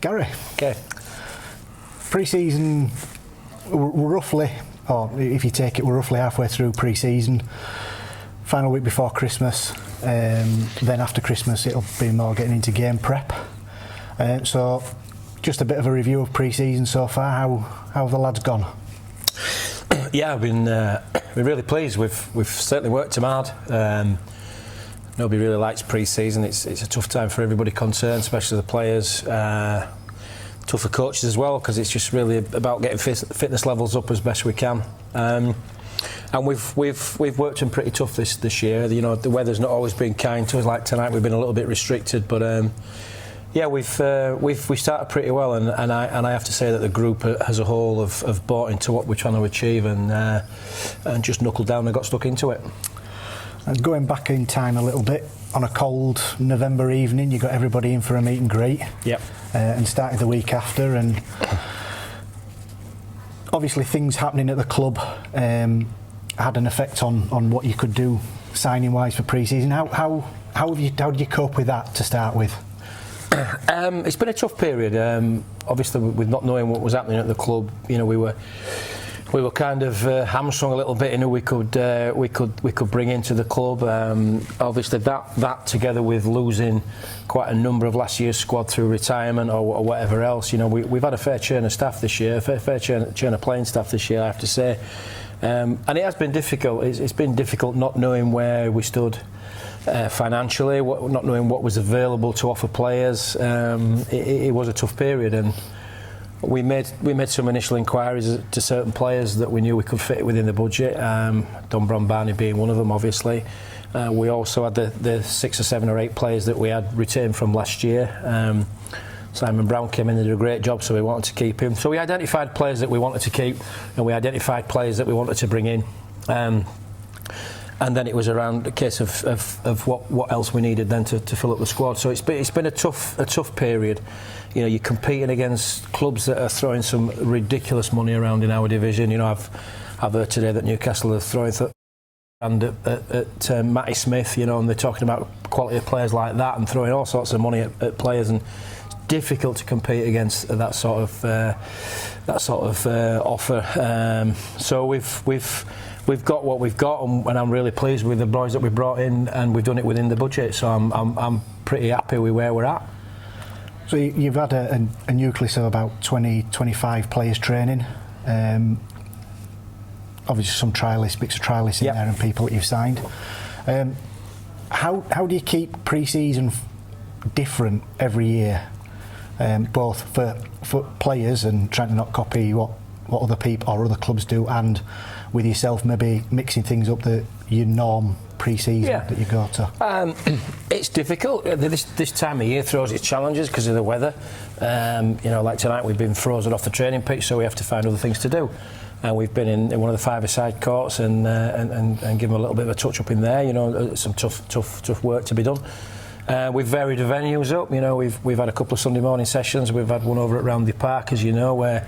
Gary. Okay. Pre-season, we're roughly, or if you take it, we're roughly halfway through pre-season. Final week before Christmas, then after Christmas it'll be more getting into game prep. So, just a bit of a review of pre-season so far. How have the lads gone? Yeah, I've been really pleased. We've certainly worked them hard. Nobody really likes pre-season. It's a tough time for everybody concerned, especially the players. Tough for coaches as well, because it's just really about getting fitness levels up as best we can. And we've worked them pretty tough this year. You know, the weather's not always been kind to us. Like tonight, we've been a little bit restricted, but yeah, we started pretty well, and I have to say that the group as a whole have bought into what we're trying to achieve, and just knuckled down and got stuck into it. And going back in time a little bit, on a cold November evening, you got everybody in for a meet and greet. Yep. And started the week after, and obviously things happening at the club had an effect on what you could do signing wise for pre-season. How did you cope with that to start with? It's been a tough period. Obviously, with not knowing what was happening at the club, you know, we were kind of hamstrung a little bit in who we could bring into the club. Obviously, that together with losing quite a number of last year's squad through retirement or whatever else, you know, we've had a fair churn of staff this year, fair churn of playing staff this year, I have to say. And it has been difficult. It's been difficult not knowing where we stood financially, not knowing what was available to offer players. It was a tough period, and we made some initial inquiries to certain players that we knew we could fit within the budget. Don Brombarney being one of them, obviously. We also had the 6 or 7 or 8 players that we had retained from last year. Simon Brown came in and did a great job, so we wanted to keep him. So we identified players that we wanted to keep, and we identified players that we wanted to bring in. And then it was around a case of what else we needed then to fill up the squad. So it's been a tough period. You know, you're competing against clubs that are throwing some ridiculous money around in our division. You know, I've heard today that Newcastle are throwing at Matty Smith. You know, and they're talking about quality of players like that and throwing all sorts of money at players, and it's difficult to compete against that sort of offer. So we've got what we've got, and I'm really pleased with the boys that we brought in, and we've done it within the budget. So I'm pretty happy with where we're at. So you've had a nucleus of about 20-25 players training. Obviously some trialists, mix of trialists in there, and people that you've signed. How do you keep pre-season different every year, both for players and trying to not copy what other people or other clubs do, and with yourself maybe mixing things up that your norm pre-season that you go to? It's difficult. This time of year throws its challenges because of the weather. You know, like tonight we've been frozen off the training pitch, so we have to find other things to do. And we've been in one of the five-a-side courts and given a little bit of a touch-up in there. You know, some tough work to be done. We've varied the venues up. You know, we've had a couple of Sunday morning sessions. We've had one over at Roundley Park, as you know, where,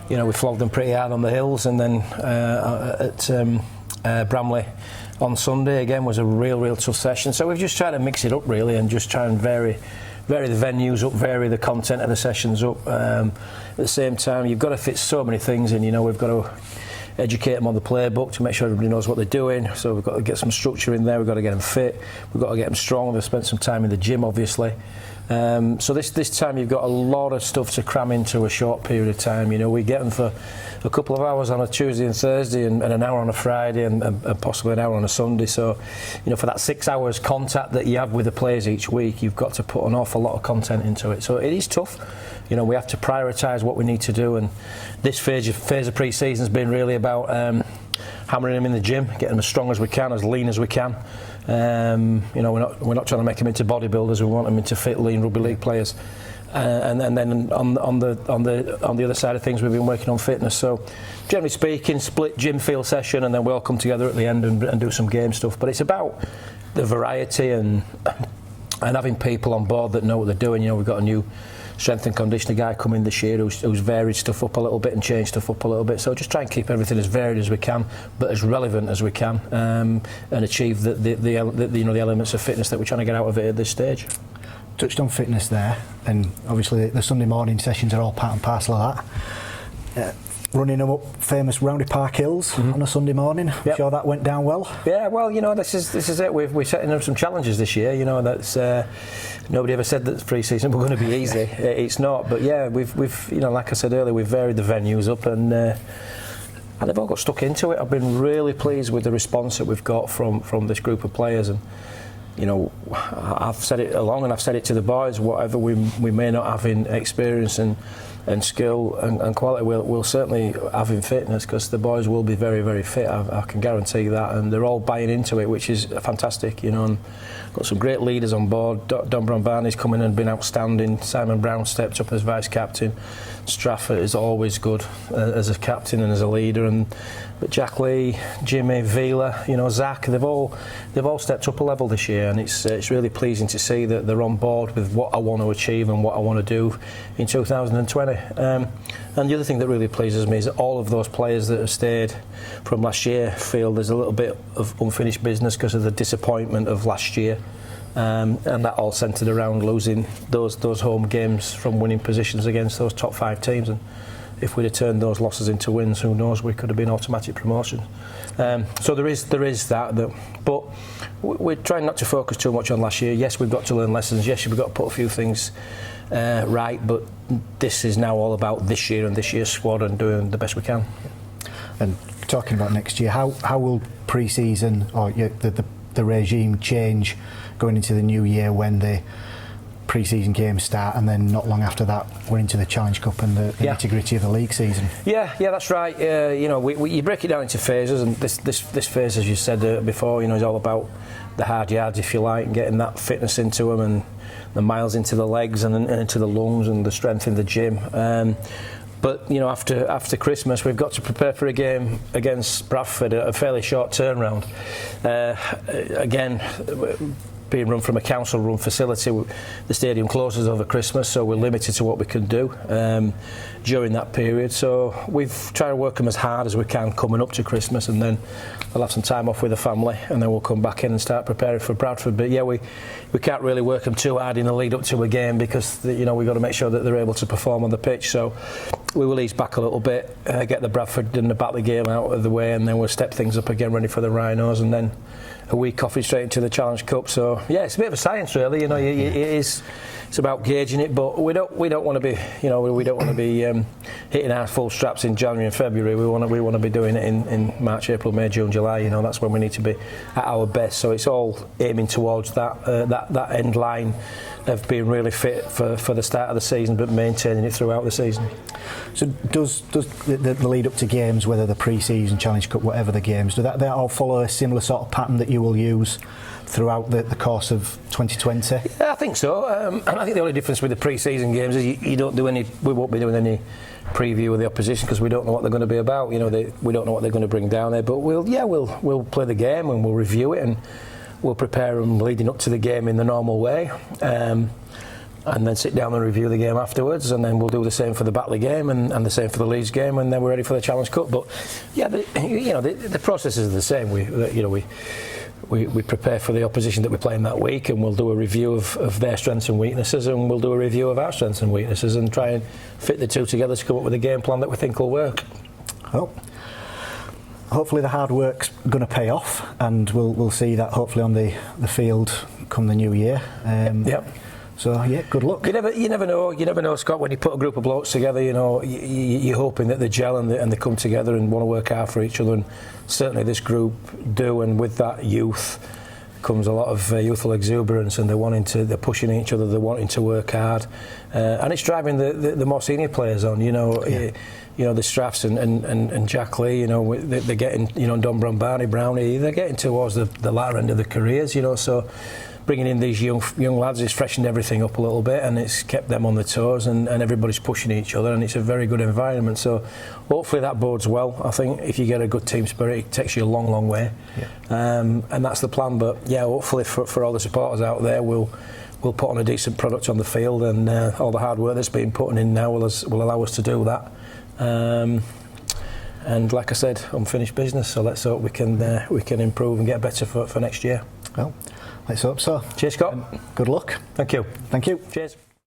you know, we flogged them pretty hard on the hills, and then at Bramley on Sunday again was a real tough session. So we've just tried to mix it up really, and just try and vary the venues up, vary the content of the sessions up. At the same time, you've got to fit so many things in. You know, we've got to educate them on the playbook to make sure everybody knows what they're doing. So we've got to get some structure in there. We've got to get them fit. We've got to get them strong. They've spent some time in the gym, obviously. So this time you've got a lot of stuff to cram into a short period of time. You know, we get them for a couple of hours on a Tuesday and Thursday, and an hour on a Friday, and possibly an hour on a Sunday. So, you know, for that 6 hours contact that you have with the players each week, you've got to put an awful lot of content into it. So it is tough. You know, we have to prioritise what we need to do, and this phase of pre-season has been really about hammering them in the gym, getting them as strong as we can, as lean as we can. You know, we're not trying to make them into bodybuilders. We want them into fit, lean rugby league players. And then on the other side of things, we've been working on fitness. So, generally speaking, split gym field session, and then we all come together at the end and do some game stuff. But it's about the variety and having people on board that know what they're doing. You know, we've got a new strength and conditioning guy coming this year who's varied stuff up a little bit and changed stuff up a little bit. So just try and keep everything as varied as we can, but as relevant as we can, and achieve the elements of fitness that we're trying to get out of it at this stage. touched on fitness there, and obviously the Sunday morning sessions are all part and parcel of that. Running them up famous Roundy Park Hills on a Sunday morning. Yep. Sure that went down well? Yeah, well, this is it. We're setting up some challenges this year. That's nobody ever said that pre-season we're going to be easy. It's not, but yeah, we've like I said earlier, we've varied the venues up and they've all got stuck into it. I've been really pleased with the response that we've got from this group of players, and I've said it along and I've said it to the boys. Whatever we may not have in experience and skill and quality, we'll certainly have in fitness, because the boys will be very, very fit. I can guarantee that, and they're all buying into it, which is fantastic. And got some great leaders on board. Don Brombarni's come in and been outstanding. Simon Brown stepped up as vice captain. Strafford is always good as a captain and as a leader, but Jack Lee, Jimmy, Vila, Zach, they've all stepped up a level this year, and it's really pleasing to see that they're on board with what I want to achieve and what I want to do in 2020. And the other thing that really pleases me is that all of those players that have stayed from last year feel there's a little bit of unfinished business because of the disappointment of last year. And that all centred around losing those home games from winning positions against those top 5 teams. And if we'd have turned those losses into wins, who knows, we could have been automatic promotion. So there is that. But we're trying not to focus too much on last year. Yes, we've got to learn lessons. Yes, we've got to put a few things right. But this is now all about this year and this year's squad and doing the best we can. And talking about next year, how will pre-season or the regime change going into the new year when the pre-season games start, and then not long after that we're into the Challenge Cup and the nitty-gritty of the league season? Yeah, that's right. You break it down into phases, and this phase, as you said before, is all about the hard yards, if you like, and getting that fitness into them and the miles into the legs and into the lungs and the strength in the gym. But after Christmas, we've got to prepare for a game against Bradford, a fairly short turnaround. Again, being run from a council-run facility, the stadium closes over Christmas, so we're limited to what we can do during that period. So we've tried to work them as hard as we can coming up to Christmas, and then we'll have some time off with the family, and then we'll come back in and start preparing for Bradford. But yeah, we can't really work them too hard in the lead up to a game, because we've got to make sure that they're able to perform on the pitch. So we will ease back a little bit, get the Bradford and the Batley game out of the way, and then we'll step things up again, ready for the Rhinos, and then a week off straight into the Challenge Cup. So yeah, it's a bit of a science, really. It's about gauging it, but we don't want to be hitting our full straps in January and February. We want to be doing it in March, April, May, June, July. That's when we need to be at our best. So it's all aiming towards that end line of being really fit for the start of the season, but maintaining it throughout the season. So does the lead up to games, whether the pre-season, Challenge Cup, whatever the games, do they all follow a similar sort of pattern that you will use throughout the course of 2020? Yeah, I think so. And I think the only difference with the pre-season games is we won't be doing any preview of the opposition, because we don't know what they're going to be about. We don't know what they're going to bring down there. But we'll play the game and we'll review it, and we'll prepare them leading up to the game in the normal way, and then sit down and review the game afterwards, and then we'll do the same for the Batley game and the same for the Leeds game, and then we're ready for the Challenge Cup. But yeah, the processes are the same. We prepare for the opposition that we're playing that week, and we'll do a review of their strengths and weaknesses, and we'll do a review of our strengths and weaknesses, and try and fit the two together to come up with a game plan that we think will work. Well, hopefully the hard work's going to pay off, and we'll see that hopefully on the field come the new year. Yep. So yeah, good luck. You never know, Scott. When you put a group of blokes together, you're hoping that they gel and they come together and want to work hard for each other. And certainly this group do. And with that youth comes a lot of youthful exuberance, and they're pushing each other. They're wanting to work hard, and it's driving the more senior players on. The Straffs and Jack Lee. They're getting Don Brombarni, Brownie. They're getting towards the latter end of their careers. So bringing in these young lads has freshened everything up a little bit, and it's kept them on their toes, and everybody's pushing each other, and it's a very good environment. So hopefully that bodes well. I think if you get a good team spirit, it takes you a long, long way. Yeah. And that's the plan. But yeah, hopefully for all the supporters out there, we'll put on a decent product on the field, and all the hard work that's been put in now will allow us to do that. And like I said, unfinished business. So let's hope we can improve and get better for next year. Well, Let's hope so. Cheers, Scott. Good luck. Thank you. Thank you. Cheers.